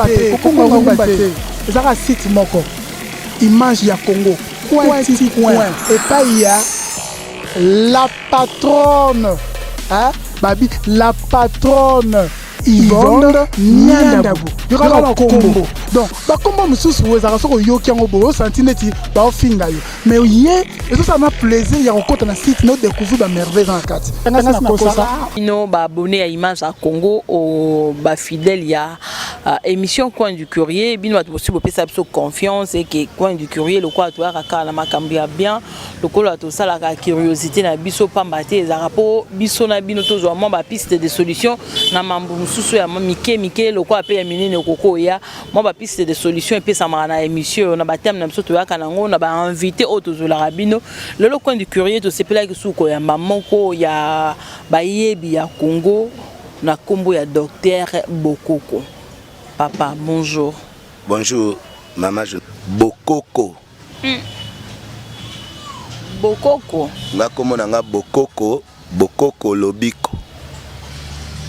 C'est un site moko. Image ya Congo. Et pas il y a la patronne. Hein? Babi, la patronne. Yvonne Niandabu. Il y aura un combo. Donc, bah comment me sous vous avez un yo qui a un beau sentiment bah au fin d'ailleurs. Mais hier, et ça m'a plaisir. Il y a un côté dans site nous découvrir la merveille dans la carte. Nous bah abonné à Image à Congo au bah fidèle il y a émission Coin du Courrier. Bien va possible pour ça confiance et que Coin du Courrier le quoi toi à la macambia bien le quoi tout ça la curiosité na biso pambate les rapports biso na bino tous au moins bah piste de solutions na mambo mususu ya mike le quoi appelle minine koko ya moi bah piste de solutions et puis ça m'a na émission na batem na biso to ya kanango na ba invité auto zo la rabino le Coin du Courrier to c'est pela que sous ko ya maman ko ya ba yebi ya Congo na kombo ya docteur Bokoko. Papa, bonjour. Bonjour, maman. Bokoko. Bokoko. Nga komonanga Bokoko, Bokoko Lobiko.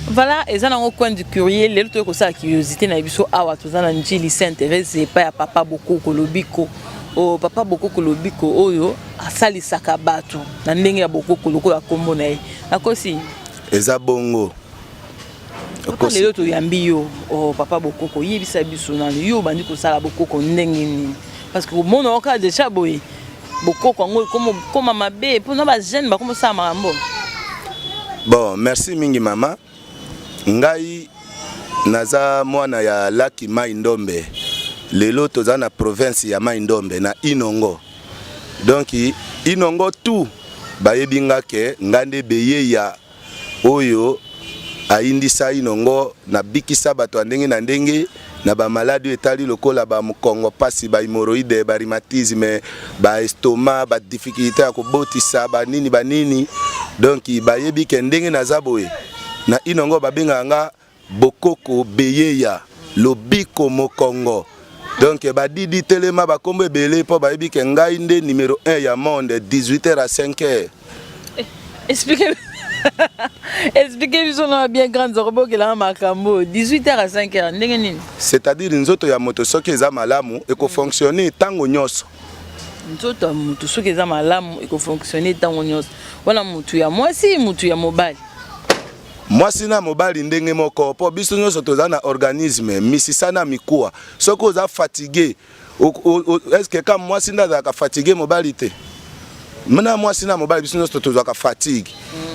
Voilà, et ça dans le Coin du Courrier, les autres que ça la curiosité na biso awa to za na njili s'intéresse pas ya papa Bokoko Lobiko. Oh papa Bokoko Lobiko oyo asali sakabato na ndenge ya Bokoko lokola kombo na ye. Nakosi. Eza bongo. Papa lelo to yambi yo oh papa Bokoko yebisa biso na yo bandi ko sala Bokoko ndenge nini parce que mon oka déjà boye Bokoko ngo comme mabe pour na ba jeune ba comme ça mambo. Bon, merci mingi mama. Ngai naza mwana ya Laki Maindombe. Lelo toza na province ya Maindombe na Inongo. Donc Inongo tout bayebinga ke ngande beye ya oyo aindisa Inongo na bikisa bato ndenge na ndenge na ba maladi etali lokola ba mukongo pasi ba hémorroïde ba rhumatisme ba estomac ba difficulté ya kobotisa ba nini donc bayebi ke ndenge na zaboye na Inongo babenga nga Bokoko beyeya lobiko mokongo donc ba didi telema ba kombe belé po bayebi ke ngai nde numéro 1 ya monde 18h à 5h. Expliquez. Expliquez-moi bien grande zorbo que la makambo 18h à 5h ndenge nini. C'est-à-dire nzoto ya moto soki eza malamu eko fonctionner tango nyoso. Nzoto ya moto soki eza malamu eko fonctionner tango nyoso. Wana mutu ya mwasi mutu ya mobali. Mwasi na mobali ndenge moko po biso nyoso toza na organisme misisana mikuwa soki oza fatigué est-ce que quand mwasi ndaza ka fatigué mobali te. Maintenant moi si na mobile biso nyoso toza ka fatigue.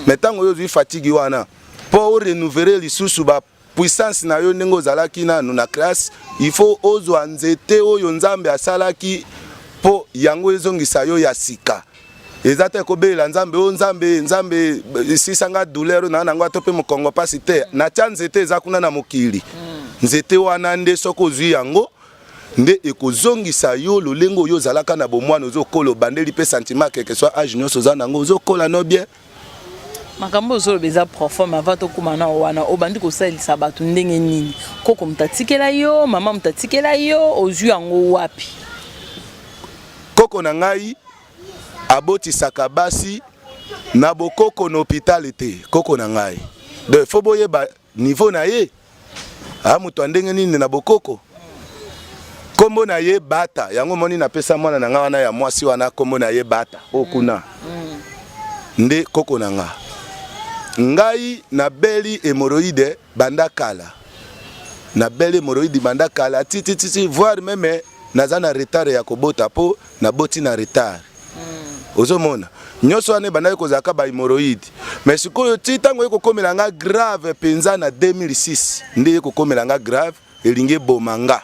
Mais tango yo zui fatigue wana pour renouveler lisusu ba puissance na yo ndenge ozalaki nanu na classe il faut ozwa nzete oyo nzambe asalaki po yango ezongisa yo ya sika. Ezate ko bela nzambe o nzambe sisanga douleur na nango atope mokongo pasi te na tia nzete ezakuna na mokili. Nzete wana nde soko zui yango nde ekozongisa yo lolengo yo zalaka na bomwana ozokola bandeli pe sentiment quelque soit âge nyonso za nango ozokola no bien makambo zo beza profond avant to kumana wana obandi ko salisa batu ndenge nini koko mtatikela yo mama mtatikela yo ozu yango wapi koko na ngai aboti sakabasi na bokoko na hôpital te koko na ngai de foboye ba niveau na ye amuto ndenge nini na bokoko kombo na ye bata yango moni na pesa mwana na nga wana ya mwasi wana kombo na ye bata okuna nde koko na nga ngai na beli hémorroïde bandakala na beli hémorroïde bandakala titi voir même naza na retard ya kobota po na boti na retard ozomona nyoso ane bandaki kozaka ba hémorroïde mais sikoyo titango ekokomela nga grave penza na 2006 nde ekokomela nga grave elinge bomanga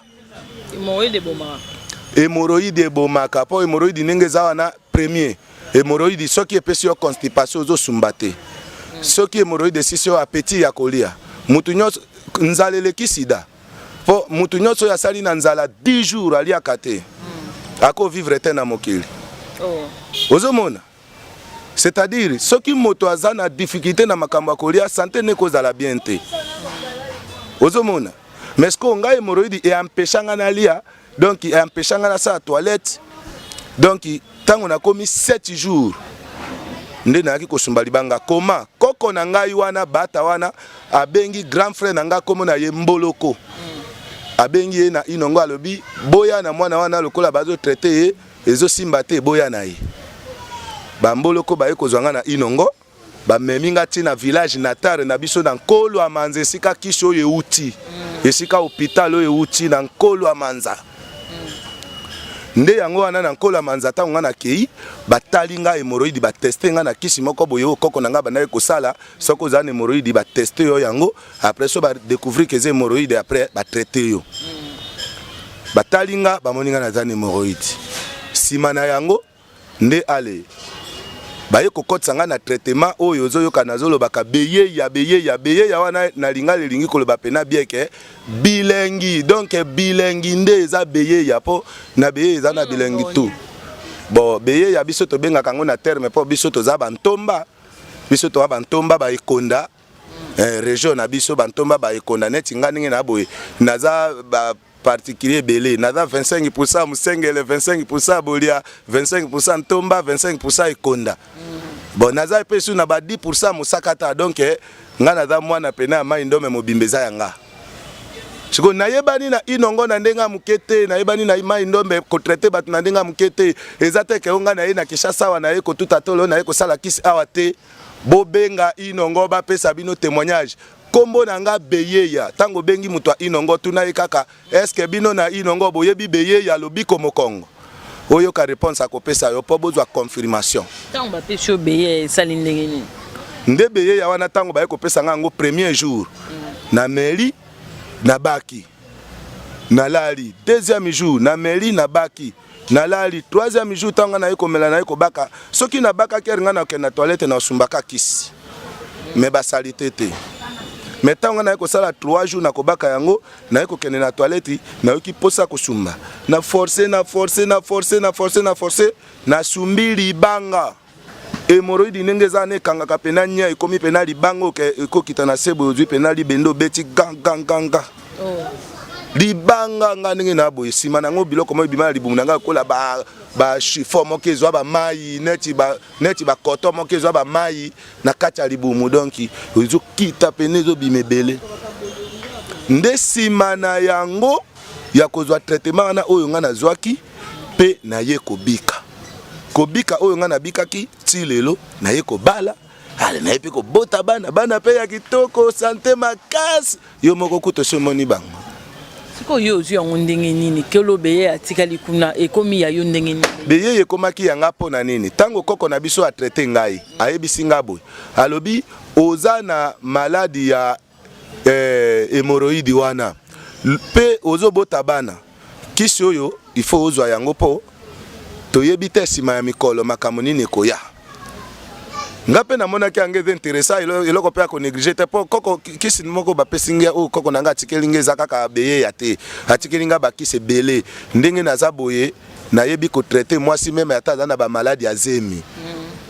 hémorroïde bomaka po hémorroïde ndenge za wana premier hémorroïde soki epesi yo constipation ozosumbate soki hémorroïde sisi yo appétit ya kolia mutu nyonso nzala eleki sida po mutu nyonso ya sali na nzala 10 jours aliaka te ako vivre te na mokili ozomona c'est-à-dire soki moto aza na difficulté na makambo ya kolia santé ne kozala bien te ozomona mais ce qu'on a hémorroïde et empêchanga na lia donc il empêchanga na sa toilette donc tant on a commis 7 jours nde na ki kosumba libanga koma koko na ngai wana bata wana abengi grand frère nanga komo na ye mboloko abengi na Inongo alobi boya na mwana wana lokola bazo traiter ezo simba te boya na ye bamboloko baye kozwanga na Inongo bameminga tina village natal na biso na Nkolo Amanza esika kiso oyo euti esika hôpital oyo euti na Nkolo Amanza nde yango wana na Nkolo Amanza ta ngana kei batalinga hémorroïde ba tester nga na kisi moko boyo koko nanga banaye kosala soko za hémorroïde ba tester yo yango après so ba découvrir que c'est hémorroïde après ba traiter yo batalinga bamoninga na za hémorroïde sima na yango nde ale baye kokotsa nga na traitement oyo zoyoka nazolo baka beye ya wana na linga lelingi koloba pena bieke bilengi donc bilengi nde eza beye ya po na beye eza na bilengi tout bon beye ya biso to benga kango na terme po biso to za bantomba biso to bantomba ba ekonda région na biso bantomba ba ekonda neti nganinge na boye naza ba particulier belé naza 25% musengele 25% bolia 25% ntomba 25% ekonda bon naza pesu na ba 10% musakata donc nga naza mwana pena mai ndome mobimbeza yanga siko nayebani na Inongo na ndenga mukete nayebani na mai ndombe ko traiter bat na ndenga mukete ezate ke nga na ye na Kinshasa wana ye ko tuta tolo na ye ko sala kisi awate bobenga Inongo ba pesa bino témoignage kombo nanga beyeya tango bengi muto a Inongo tuna ye kaka est-ce que bino na Inongo boyebi beyeya lobiko mokongo oyo ka réponse akopesa yo po bozwa confirmation tango ba pesho beye sali ndenge nini nde beyeya wana tango ba kopesa ngango premier jour na mairie na baki na lali deuxième jour na mairie na baki na lali troisième jour tango na komela na kobaka soki na baka keringa na kena toilette na sumbaka kisi mais ba salité te mais tango na sala 3 jours na kobaka yango na kene na toilette na yoki posa kosumba na forcer na sumbi libanga hémorroïde ndenge za ne kanga ka pena nya ikomi pena libango ke kokita na sebo ozwi pena libendo beti ganga libanga nga ndenge na boye sima nango biloko mo bimala libumu nanga kola ba chiffon mo kezwa ba mai neti ba koto mo kezwa ba mai na kacha libumu donc ozo kita pene zo bimebele nde sima na yango ya kozwa traitement na oyo nga na zwaki pe na ye kobika oyo nga na bikaki ti lelo na ye kobala ale na ye pe kobota bana pe ya kitoko santé makasi yo moko kuto somoni bango siko yo ozu yango ndenge nini kelo beye atikali kuna ekomi ya yo ndenge nini beye ekomaki yanga pona nini tango koko na biso a traiter ngai ayebisi nga boy alobi oza na maladie ya hémorroïde wana pe ozo bota bana kisi oyo il faut ozwa yango po toyebi te sima ya mikolo makambo nini koya nga pe na monaki angeze interesa eloko pe ko négliger te po koko kisi moko ba pesinga o koko nanga atikelinga ezaka ka beye ya te atikelinga ba kisi belé ndenge naza boye na yebi ko traiter mwasi même ata za na ba maladie ya zemi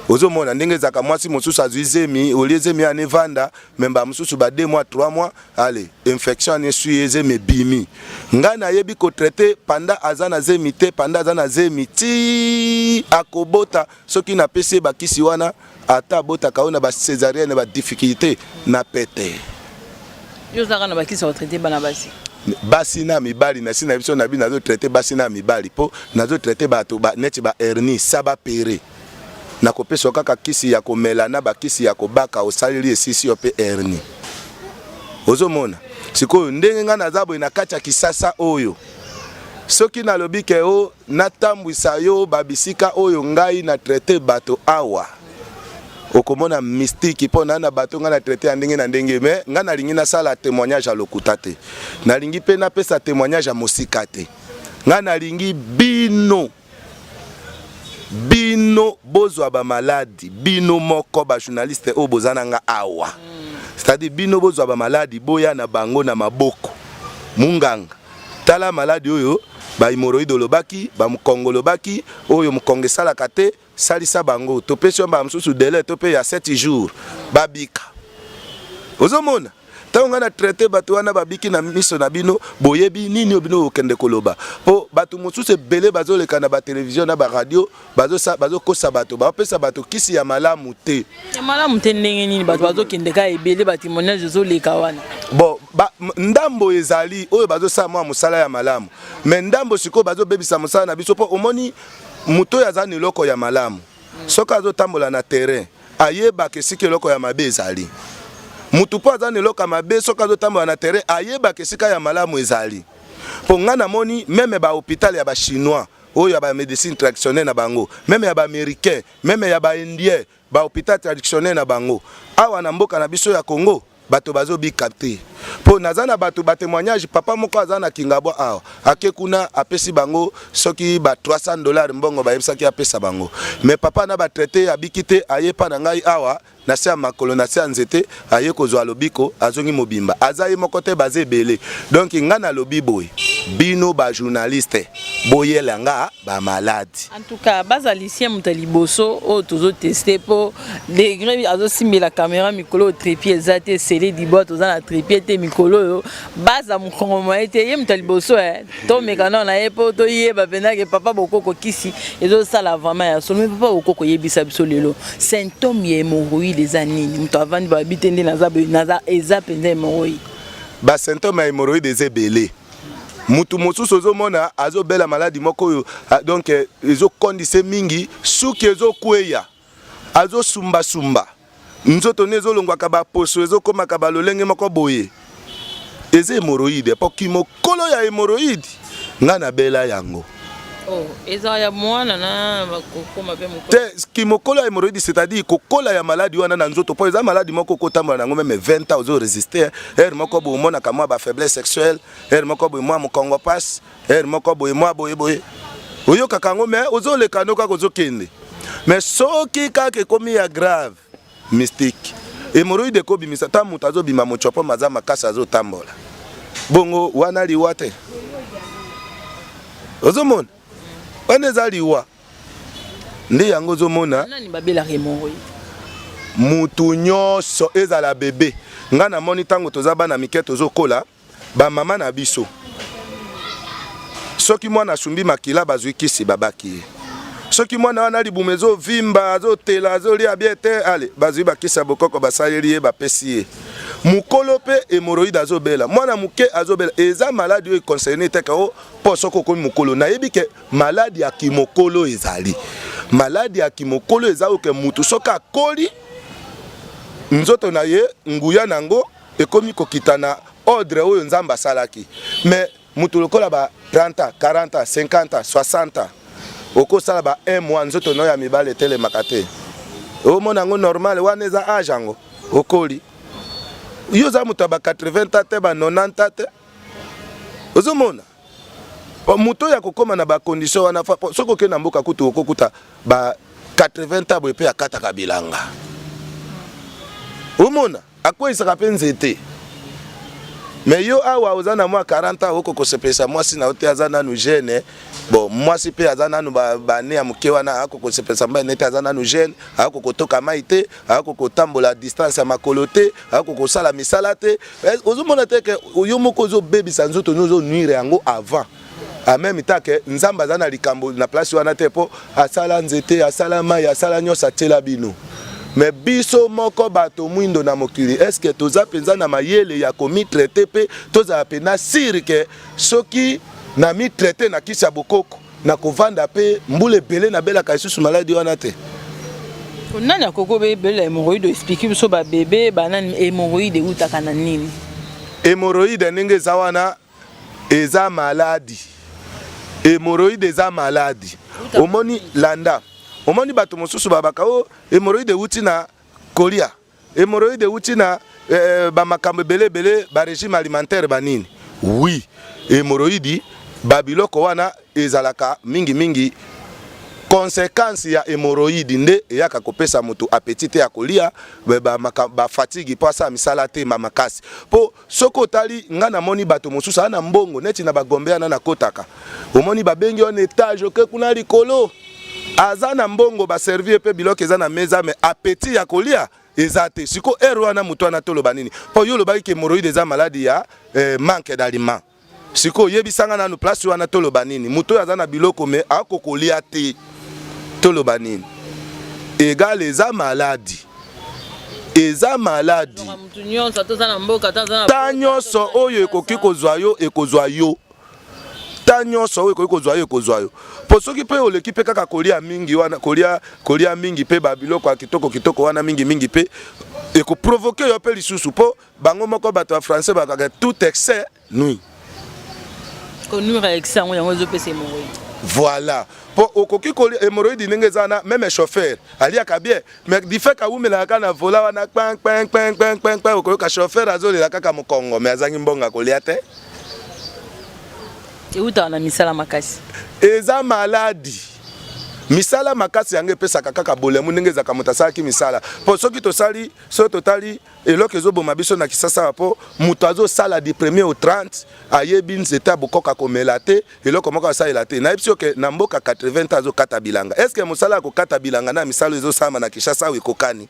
ozo mona ndenge zaka mwasi mosusu azwi zemi olie zemi ane vanda memba mosusu ba 2 mois 3 mois allez infection ne suye zemi bimi nga na yebi ko traiter panda azana zemi te panda azana zemi ti akobota soki na pese ba kisi wana ata bota kaona ba césarienne ba difficulté na pete yo zaka na ba kisi wa traiter bana basi na mibali na sina biso na bi nazo traiter basi na mibali po nazo traiter bato ba neti ba hernie saba pere na kopesa kaka kisi ya komela na ba kisi ya kobaka osaleli esisi yo pe hernie ozomona sikoyo ndenge nga nazabo na kacha kisasa oyo soki na lobike o natambwisa yo babisika oyo ngai na traiter bato awa okomona mystique po na bato nga na traiter ya ndenge na ndenge mais nga na lingi na sala témoignage à lokuta te na lingi pe na pesa témoignage à mosika te nga na lingi bino bozwa ba maladi bino moko ba journaliste o bozana nga awa c'est-à-dire bino bozwa ba maladi boya na bango na maboko munganga tala maladi oyo ba hémorroïde lobaki ba mukongolo baki oyo mukonge sala kate salisa bango to pesio ba msusu délai to pe ya 7 jours babika ozomona tango na traiter bato wana babiki na miso na bino boyebi nini obino okende koloba po bato mosusu ebele bazoleka na ba télévision na ba radio bazo kosa bato ba pesa bato kisi ya malamu te ndenge nini bato bazokende ka ebele ba témoignage zoleka wana bon ndambo ezali oyo bazosala mwa mosala ya malamu me ndambo sikoyo bazobebisa mosala na biso mpo omoni moto oyo aza na eloko ya malamu soki azotambola na terrain ayebaka esika eloko ya mabe ezali mutu mpo aza na eloko ya mabe soki azotambola na terrain ayebaka esika ya malamu ezali mpo nga namoni meme bahôpital ya bachinois oyo ya bamédecine traditionnelle na bango meme ya baaméricain meme ya baindien bahôpital traditionnelle na bango awa na mboka na biso ya Congo bato bazobika te po naza na bato batémoignage papa moko aza na Kingabwa awa ake kuna apesi bango soki ba $300 mbongo bayebisaki apesa bango mais papa na batraité abiki te ayepa na ngai awa na se ya makolo na se ya nzete aye kozwa lobiko azongi mobimba aza ye moko te baza ebele donc nga na lobi boye bino ba journaliste boyela nga ba malade en tout cas baza Lucien Mutaliboso o tozo tester po degré azo simbela caméra mikolo trépied ezate scellé dibo toza na trépied te mikolo yo baza mukongo ete ye Mutaliboso to mekana na epo to yeba benake papa bokoko kisi ezo sala vraiment ya solo papa bokoko yebisa biso lelo symptôme ya hémorroïde les années muto avandi ba bitende naza eza pende hémorroïde ba symptôme ya hémorroïde ezebele mutu mosusu ozomona azobela maladi moko oyo donc ezokondise mingi suki ezokweya azosumbasumba nzoto ne ezolongwaka baposo ezokomaka balolenge moko boye eza hémorroïde po kimokolo ya hémorroïde nga nabela yango eza ya mwana na bakokoma pe moko te kimokolo ya hémorroïde c'est-à-dire kokola ya maladi wana na nzoto po eza maladi moko kotambola nango meme 20 ans ozo résister moko boye omonaka mwa ba faiblesse sexuelle moko boye mwa mokongo passe moko boye mwa boye oyokaka yango me ozoleka no kaka ozokende mais soki kaka ekomi ya grave mystique hémorroïde ekobimisa ta moto azobima mochopo maza makasi azotambola bongo wana liwa te ozomona wana eza liwa nde yango ozomona nani babela hémorroïde mutu nyonso ezala bebe nga namoni ntango toza bana mike tozokola bamama na biso soki mwana asumbi makila bazwi kisi babaki ye soki mwana wana libumu ezovimba azotela azolia bien te ale bazwi bakisi ya bokoko basaleli ye bapesi ye mukolo pe hémorroïde azobela mwana muke azobela eza maladi oyo concerne teka o po soko okomi mukolo nayebi ke maladi ya kimokolo ezali maladi ya kimokolo eza oke mutu soki akoli nzoto na ye nguya nango ekomi kokita na ordre oyo nzambe asalaki mais mutu lokola ba 30 40 50 60 okosala ba 1 mois nzoto no ya mibale telemaka te omona yango normal wana eza age yango okoli yo za mutu ba 80 te ba 90 te ozomona mutu ya kokoma na ba condition wana soki okenda mboka kutu okokuta ba 80 boye pe akataka bilanga omona akwesaka pe nzete mais yo awa oza na mwa 40 okokosepesa mwasi na ote aza nanu jeune bon mwasi pe aza nanu bane ya moke wana akokosepesa mba nete aza nanu jeune akokotoka mai te akokotambola distance ya makolo te akokosala misala te ozomona te ke yo moko ozobebisa nzoto no ozonuire yango avant en même temps que nzamba aza na likambo na place wana te po asala nzete asala mai asala nyonso atiela bino mais biso moko bato mwindo na mokili est-ce que toza penza na mayele ya komi traité pe toza pena siri ke soki na mi traité na kisa bokoko na kovanda pe mbule belé na bela kaisusu maladi wana te nani akoko be bela hémorroïde expliquer biso ba bébé banani hémorroïde utaka na nini hémorroïde ndenge za wana eza maladi hémorroïde eza maladi omoni landa omoni bato mosusu babaka o hémorroïde wuti na kolia hémorroïde wuti na bamakambo belé ba régime alimentaire banini oui hémorroïde babiloko wana ezalaka mingi conséquence ya hémorroïde nde eyaka kopesa moto appétit ya kolia ba fatigue po asa misala te makasi po soko tali nga na moni bato mosusu ana mbongo neti na bagombe ana na kotaka omoni babengi on étage ke kuna likolo aza na mbongo ba servir pe biloko eza na meza mais appétit ya kolia ezate siko wana mutu ana toloba nini po yo lobaki ke hémorroïde eza maladie ya manque d'aliments siko yebisanga nanu place wana toloba nini mutu aza na biloko mais akokolia te toloba nini égal eza maladie eza maladi ta nyonso oyo ekoki kozwa yo ekozwa yo ta nyonso oyo ekoki kozwa yo ekozwa yo po soki mpe oleki mpe kaka kolia mingi wana kolia mingi mpe babiloko ya kitoko wana mingi mpe ekoprovoke yo mpe lisusu po bango moko bato ya français bakaka tout excès nuit. Voilà. Pour okoki koli hémorroïde ndenge zana même chauffeur aliaka bien mais di fait ka wumela ka na vola wana pang okoki ka chauffeur azolela kaka mokongo mais azangi mbonga kolia te euta na misala makasi eza maladi misala makasi yango epesaka kaka bolemu ndenge ezaka moto asalaki misala po soki tosali so totali eloko ezoboma biso na kisasa po moto azosala du 1er au 30 ayebi nzete bokoka komela te eloko moko asalela te nayebi soki na mboka 80 azokata bilanga est ce que mosala akokata bilanga na misala ezosama na Kinshasa awo ekokani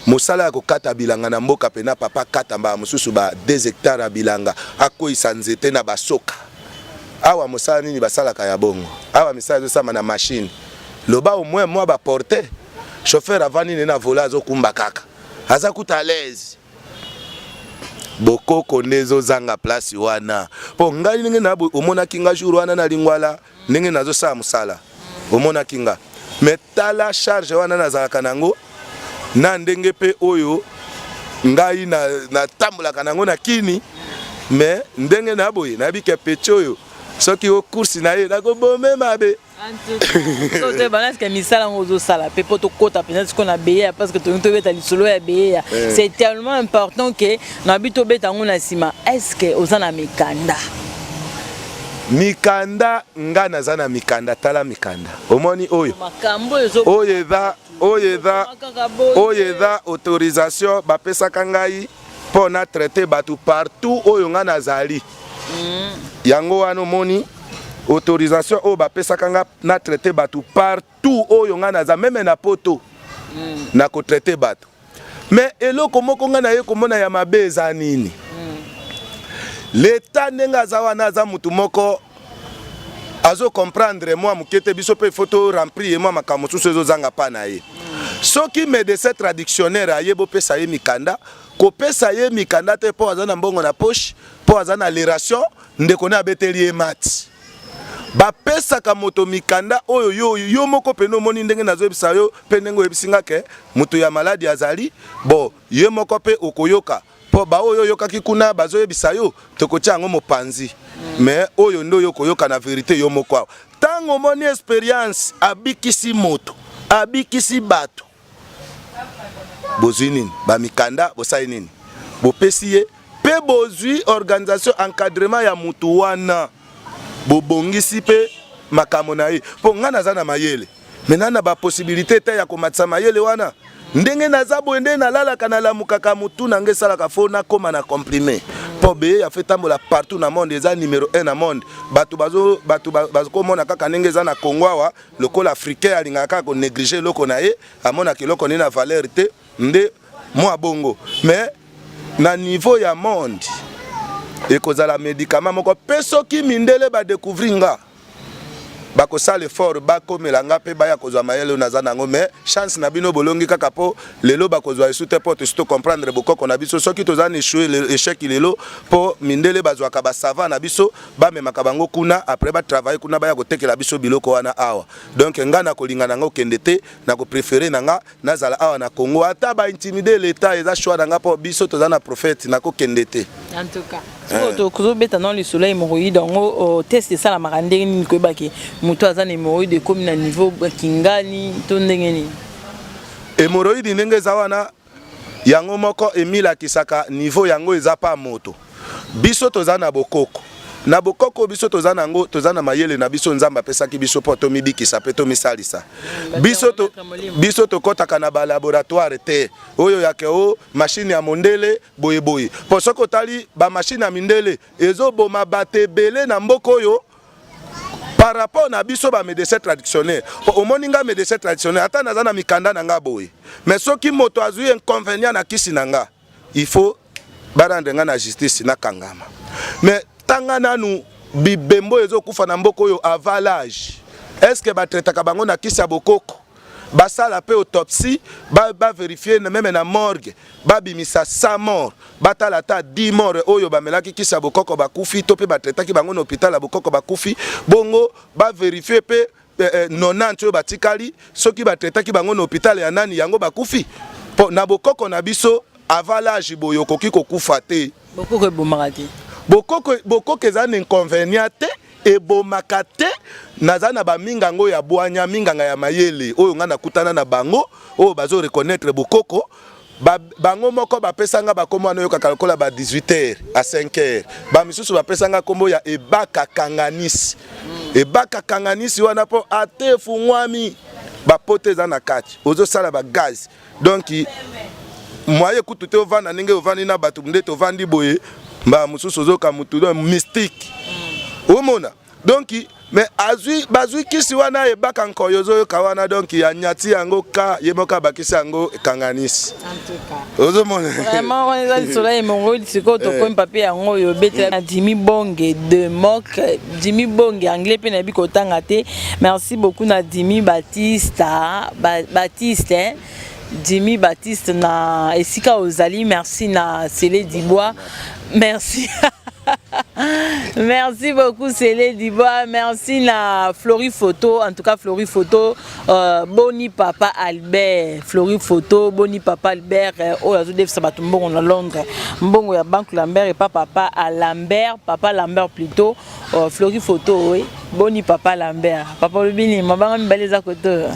mosala akokata bilanga na mboka pena papa kata mbala mosusu ba 2 hectares ya bilanga akoyisa nzete na basoka awa mosala nini basalaka ya bongo awa misala ezosama na machine loba au moins moi ba porter chauffeur avani ne na vola azokumba kaka aza kuta l'aise bokoko nezo zanga place wana po ngai ndenge na omona kinga jour wana na lingwala ndenge nazosala musala omona kinga metala charge wana nazalaka nango na ndenge pe oyo ngai na tambulaka nango na kini mais ndenge na boye na bike peche oyo soki o course na ye nakobome mabe so te balance que misala ngozo sala pe poto kota peut-être qu'on a béya parce que to beta lisolo ya béya c'est tellement important que na bito beta ngona sima est-ce que ozana mikanda ngana zana mikanda tala mikanda omoni oyo makambo oyeza autorisation bapesaka ngai po na traiter batu partout oyo ngana zali yango wana omoni autorisation oyo bapesaka nga na traiter batu partout oyo nga naza meme na poto na ko traiter batu mais eloko moko nga na ye komona ya mabe eza nini l'état ndenge aza wana aza mutu moko azo comprendre moi mukete biso pe photo remplir moi makambo susu ezozanga pa na ye soki médecin traditionnel ayebo pesa ye mikanda kopesa ye mikanda te po aza na mbongo na poche po aza na leration ndeko na abeteli ye mati bapesaka moto mikanda oyo yo moko peno moni ndenge nazoyebisa yo pe ndenge oyebisinga ke moto ya maladi azali bo ye moko pe okoyoka po ba oyo yokaki kuna bazoyebisa yo tokotia yango mopanzi mais oyo ndo yo koyoka na vérité yo moko awa tango moni expérience abikisi moto abikisi bato bozwi nini bamikanda bosali nini bopesi ye pe bozwi organisation encadrement ya mutu wana bobongisi pe makambo na ye po nga naza na mayele mena na ba possibilité te ya komatisa mayele wana ndenge naza boye nde nalalaka nalamukaka mutu nange esalaka fo nakoma na comprimé po beye ya fe tambola partout na monde eza numéro 1 na monde bato bazokomona kaka ndenge eza na Congo awa lokola africain alingaka kaka konéglige eloko na ye amonaka eloko nde na valeur te nde mwa bongo mais na niveau ya monde ekozala médicament moko pe soki mindele badécouvrir nga bakosala effort bakomela nga pe baya kozwa mayele naza nango mais chance na bino bolongi kaka po lelo bakozwa esu te po to comprendre bokoko na biso soki tozana échec lelo po mindele bazwaka basava na biso bamemaka bango kuna après batravaille kuna baya kotekela biso biloko wana awa donc nga na kolinga nango kende te na kopréféré nanga nazala awa na Congo ata ba intimider l'état eza choix nanga po biso tozana prophète na kokende te en tout cas to kuzobeta dans le soleil hémorroïde ngo test ça la marandenge ni ko baki muto azana hémorroïde comme na niveau kingani to ndenge ni hémorroïde ndenge za wana yango moko emila kisaka niveau yango eza pa moto biso tozana bokoko na bokoko biso tozana ngo tozana mayele na biso nzamba pesaki biso po to mibikisa pe to misalisa biso to kotaka na ba laboratoire te oyo yake o machine ya mondele boye boye po soko tali ba machine ya mindele ezoboma batebele na mboko oyo par rapport na biso ba médecin traditionnel po omoninga médecin traditionnel ata nazana mikanda na nga boye mais soki moto azui inconvénient na kisi na nga il faut barande nga na justice na kangama mais tanga nanu bibembo ezo kufa na mboko oyo avalage est-ce que ba traitaka bango na kisi ya bokoko basala pe autopsie ba vérifier même na morgue babimisa 100 morts batala ta 10 morts oyo bamelaki kisa bokoko bakufi to pe batretaki bango na hôpital ya bokoko bakufi bongo ba vérifier pe 90 oyo batikali soki batretaki bango na hôpital ya nani yango bakufi po na bokoko na biso avala jiboyo koki kokufa te bokoko ebomaka te bokoko eza na inconvénient te ebomaka te naza na bamingango ya bwanya minganga ya mayele oyo nga nakutana na bango oyo bazo reconnaître bokoko bango moko bapesanga bakombo wana yoka kalokola ba 18h à 5h ba misusu bapesanga kombo ya ebaka kanganisi ebaka kanganisi wana po ate fungwami bapote eza na kati ozo sala ba gaz donc moye kutu te ovanda ndenge ovandi na bato ndete ovandi boye ba mususu ozoka mutu mystique omona donc mais bazui kisi wana ebaka nkoyo ozoyoka wana donc ya nyati yango ka yemoka bakisi yango kanganisi ozomona vraiment on est sur la mongo siko to ko papier yango yo bete na Jimmy Bonge de Mock Jimmy Bonge anglais pe na bi ko tanga te merci beaucoup na Jimmy Baptiste Jimmy Baptiste na esika ozali merci na Célé Dibois merci merci beaucoup Célé Dibois, merci na Flori Photo, en tout cas Flori Photo, Boni Papa Albert, Flori Photo, Boni Papa Albert, oh azo def sabato mbongo na Londres, mbongo ya Banque Lambert et pas Papa à Lambert, Papa Lambert plutôt, Flori Photo oui, Boni Papa Lambert, Papa Lubini, mabanga mibale za koto.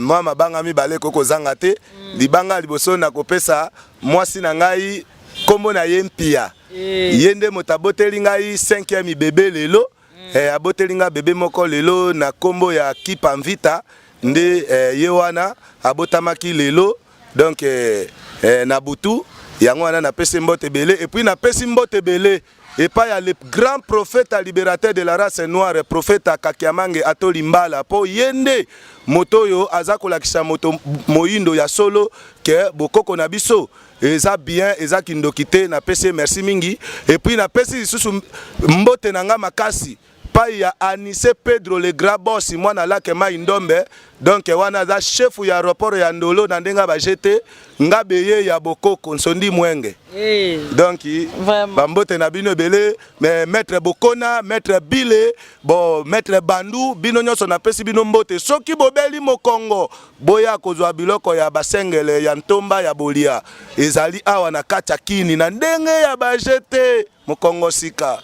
Moi mabanga mibale koko zanga te, libanga liboso na kopesa mwasi na ngai kombo na yempia. Yende motaboteli ngai 5e bébé lelo aboteli nga bébé moko lelo na kombo ya Kipa Mvita nde ye wana abotamaki lelo donc na butu yango wana na pesi mbote belé et puis na pesi mbote belé et pas ya le grand prophète libérateur de la race noire prophète Kakiamange Atoli Mbala po yende moto yo azakola kisha moto moyindo ya solo ke bokoko na biso eza bien eza kindokite na pesi merci mingi et puis na pesi susu mbote nanga makasi pa ya Anise Pedro le grand boss mwana lake mai ndombe donc wana za chef ya aéroport ya Ndolo na ndenga ba jete ngabeye ya bokoko nsondi mwenge donc bambote na bino belé mais maître Bokona maître Bile bon maître Bandu bino nyonso na pesi bino mbote soki bobeli mokongo boya kozwa biloko ya basengele ya ntomba ya bolia ezali awa na kacha kini na ndenge ya ba jete mokongo sika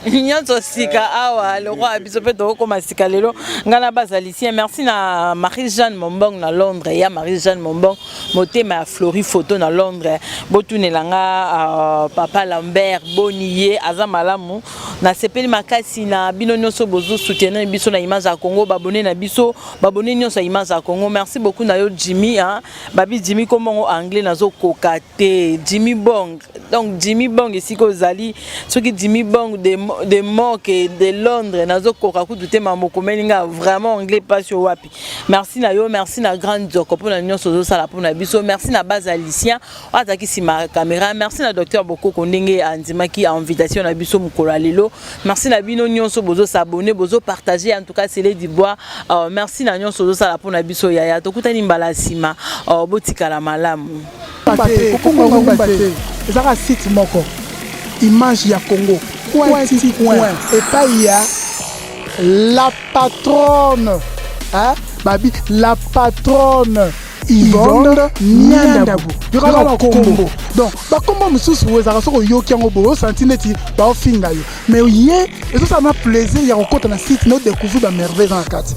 Nyonso sika awa le roi biso pe to ko masika lelo ngana bazalicien merci na Marie-Jeanne Mombong na Londres ya Marie-Jeanne Mombong motema ya Flori Photo na Londres botunelanga Papa Lambert Boniye azamalamu na sepeli makasi na bino nyonso bozo soutenir biso na image ya Congo babone na biso babone nyonso ya image ya Congo merci beaucoup na yo Jimmy babi Jimmy komongo anglais nazo kokate Jimmy Bong donc Jimmy Bong esiko zali soki Jimmy Bong de Mock et de Londres nazo kokaku tout mamoko melinga vraiment anglais pas sur wapi merci na yo merci na grande zoko pour na nyonso zo sala pour na biso merci na bazalicien ataki sima caméra merci na docteur Bokoko ndenge andimaki invitation na biso mukola lelo merci na bino nyonso bozo s'abonner bozo partager en tout cas Célé Dibois merci na nyonso zo sala pour na biso yaya tokutani mbala sima botika la malamu ezaka site moko image ya Congo et pas il y a la patronne babi la patronne Yvonne Nyandabu yokala kombo donc ba kombo mususu wezaka soko yoki yango bo santineti ba ofinga yo mais ye eso ça m'a plaisir ya kokota na site no découvrir ba merveille dans la carte